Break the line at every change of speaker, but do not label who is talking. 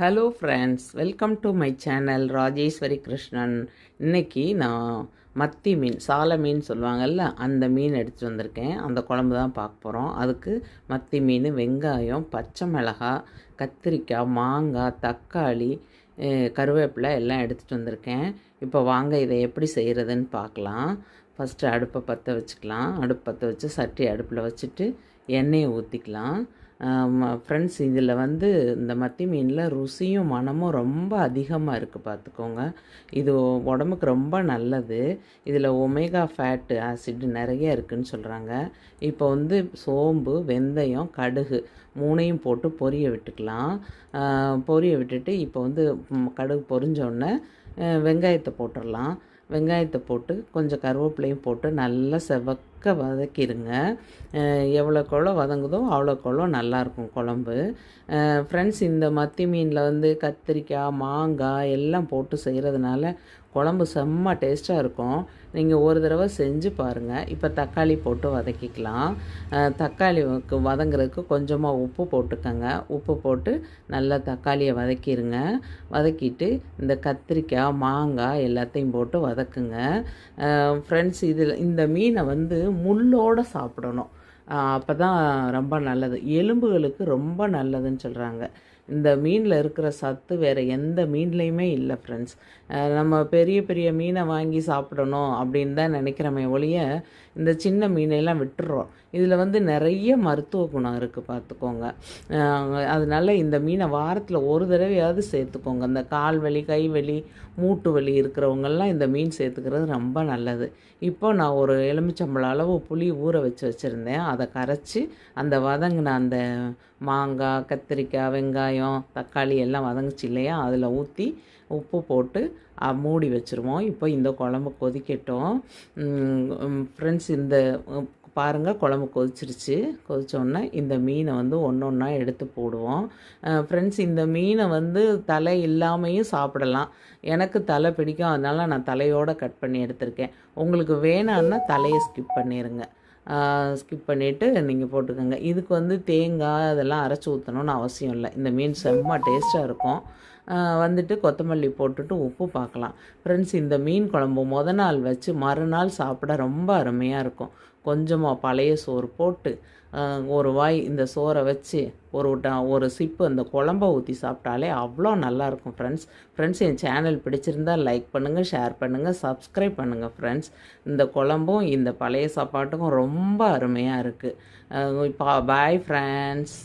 Hello friends, welcome to my channel Rajeswari Krishnan. இன்றைக்கி நான் மத்தி மீன், சால மீன் சொல்லுவாங்கள்ல, அந்த மீன் எடுத்துகிட்டு வந்திருக்கேன். அந்த குழம்பு தான் பார்க்க போகிறோம். அதுக்கு மத்தி மீன், வெங்காயம், பச்சை மிளகாய், கத்திரிக்காய், மாங்காய், தக்காளி, கருவேப்பிலை எல்லாம் எடுத்துகிட்டு வந்திருக்கேன். இப்போ வாங்க இதை எப்படி செய்கிறதுன்னு பார்க்கலாம். ஃபஸ்ட்டு அடுப்பை பற்ற வச்சுக்கலாம். அடுப்பு பற்ற வச்சு சட்டி அடுப்பில் வச்சுட்டு எண்ணெயை ஊற்றிக்கலாம். ஃப்ரெண்ட்ஸ், இதில் இந்த மத்தி மீனில் ருசியும் மணமும் ரொம்ப அதிகமாக இருக்குது, பார்த்துக்கோங்க. இது உடம்புக்கு ரொம்ப நல்லது. இதில் ஒமேகா ஃபேட்டு ஆசிட் நிறைய இருக்குதுன்னு சொல்கிறாங்க. இப்போ சோம்பு, வெந்தயம், கடுகு மூணையும் போட்டு பொரிய விட்டுக்கலாம். பொரிய விட்டுட்டு இப்போ கடுகு பொரிஞ்சோடனே வெங்காயத்தை போட்டுடலாம். வெங்காயத்தை போட்டு கொஞ்சம் கருவேப்பிலையும் போட்டு நல்லா செவக்க வதக்கிடுங்க. எவ்வளோக்கெவ்வளோ வதங்குதோ அவ்வளோக்கெவ்வளோ நல்லாயிருக்கும் குழம்பு. ஃப்ரெண்ட்ஸ், இந்த மத்தி மீனில் கத்திரிக்காய், மாங்காய் எல்லாம் போட்டு செய்கிறதுனால குழம்பு செம்ம டேஸ்ட்டாக இருக்கும். நீங்கள் ஒரு தடவை செஞ்சு பாருங்கள். இப்போ தக்காளி போட்டு வதக்கிக்கலாம். தக்காளி வதங்குறதுக்கு கொஞ்சமாக உப்பு போட்டுக்கோங்க. உப்பு போட்டு நல்லா தக்காளியை வதக்கிடுங்க. வதக்கிட்டு இந்த கத்திரிக்காய், மாங்காய் எல்லாத்தையும் போட்டு வதக்குங்க. ஃப்ரெண்ட்ஸ், இந்த மீனை முள்ளோடு சாப்பிடணும். அப்போ தான் ரொம்ப நல்லது. எலும்புகளுக்கு ரொம்ப நல்லதுன்னு சொல்கிறாங்க. இந்த மீனில் இருக்கிற சத்து வேறு எந்த மீன்லேயுமே இல்லை ஃப்ரெண்ட்ஸ். நம்ம பெரிய பெரிய மீனை வாங்கி சாப்பிடணும் அப்படின்னு தான் நினைக்கிறோமே ஒழிய, இந்த சின்ன மீனையெல்லாம் விட்டுறோம். இதில் நிறைய மருத்துவ குணம் இருக்குது, பார்த்துக்கோங்க. அதனால் இந்த மீனை வாரத்தில் ஒரு தடவையாவது சேர்த்துக்கோங்க. இந்த கால் வலி, கை வலி, மூட்டு வலி இருக்கிறவங்கெல்லாம் இந்த மீன் சேர்த்துக்கிறது ரொம்ப நல்லது. இப்போ நான் ஒரு எலுமிச்சம்பழம் அளவு புளி ஊற வச்சுருந்தேன். அதை கரைச்சி அந்த வதங்கின அந்த மாங்காய், கத்திரிக்காய், வெங்காயம், தக்காளி எல்லாம் வதங்குச்சு இல்லையா, அதில் ஊற்றி உப்பு போட்டு மூடி வச்சுருவோம். இப்போ இந்த குழம்பு கொதிக்கட்டும். ஃப்ரெண்ட்ஸ், இந்த பாருங்கள், குழம்பு கொதிச்சிருச்சு. கொதித்தோடனே இந்த மீனை ஒன்று ஒன்றா எடுத்து போடுவோம். ஃப்ரெண்ட்ஸ், இந்த மீனை தலை இல்லாமையும் சாப்பிடலாம். எனக்கு தலை பிடிக்கும், அதனால் நான் தலையோடு கட் பண்ணி எடுத்திருக்கேன். உங்களுக்கு வேணான்னா தலையை ஸ்கிப் பண்ணிடுங்க. ஸ்கிப் பண்ணிவிட்டு நீங்கள் போட்டுக்கோங்க. இதுக்கு தேங்காய் அதெல்லாம் அரைச்சி ஊற்றணும்னு அவசியம் இல்லை. இந்த மீன் செம்ம டேஸ்ட்டாக இருக்கும். கொத்தமல்லி போட்டுட்டு உப்பு பார்க்கலாம். ஃப்ரெண்ட்ஸ், இந்த மீன் குழம்பு நாள் வச்சு மறுநாள் சாப்பிட ரொம்ப அருமையாக இருக்கும். கொஞ்சமாக பழைய சோறு போட்டு ஒரு வாய் இந்த சோறை வச்சு ஒரு சிப்பு அந்த குழம்பை ஊற்றி சாப்பிட்டாலே அவ்வளோ நல்லாயிருக்கும் ஃப்ரெண்ட்ஸ், என் சேனல் பிடிச்சிருந்தால் லைக் பண்ணுங்கள், ஷேர் பண்ணுங்கள், சப்ஸ்கிரைப் பண்ணுங்கள் ஃப்ரெண்ட்ஸ். இந்த குழம்பும் இந்த பழைய சாப்பாட்டுக்கும் ரொம்ப அருமையாக இருக்குது. Bye friends.